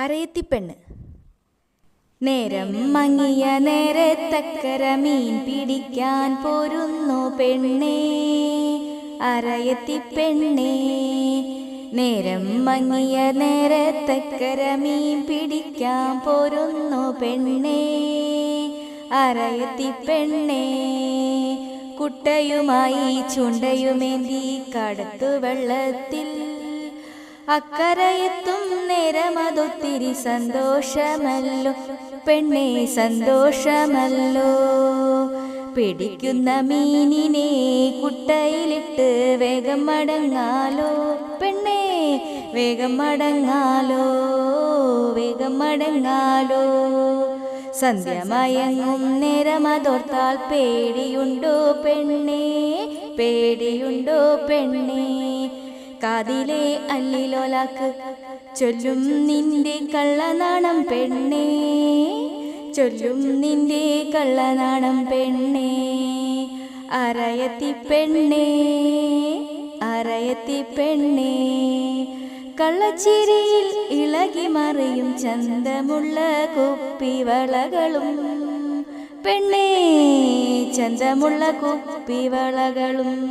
അരയത്തിപ്പെണ്ണ്. നേരം മങ്ങിയ നേരത്തക്കര മീൻ പിടിക്കാൻ പോരുന്നു പെണ്ണേ, അരയത്തിപ്പെണ്ണേ. നേരം മങ്ങിയ നേരത്തക്കര മീൻ പിടിക്കാൻ പോരുന്നു പെണ്ണേ, അരയത്തിപ്പെണ്ണേ. കുട്ടയുമായി ചുണ്ടയുമേന്തി കടത്തു വെള്ളത്തിൽ അക്കരയെത്തും നേരമതൊത്തിരി സന്തോഷമല്ലോ പെണ്ണേ, സന്തോഷമല്ലോ. പിടിക്കുന്ന മീനിനെ കുട്ടയിലിട്ട് വേഗം മടങ്ങാലോ പെണ്ണേ, വേഗം മടങ്ങാലോ, വേഗം മടങ്ങാലോ. സന്ധ്യമയങ്ങും നേരമതോർത്താൽ പേടിയുണ്ടോ പെണ്ണേ, പേടിയുണ്ടോ പെണ്ണേ. കാതിലെ അല്ലിലോലാക്ക് ചൊല്ലും നിന്റെ കള്ളനാണം പെണ്ണേ, ചൊല്ലും നിന്റെ കള്ളനാണം പെണ്ണേ, അരയത്തിപ്പെണ്ണേ, അരയത്തിപ്പെണ്ണേ. കള്ളച്ചിരിയിൽ ഇളകി മറിയും ചന്തമുള്ള കുപ്പിവളകളും പെണ്ണേ, ചന്തമുള്ള കുപ്പിവളകളും.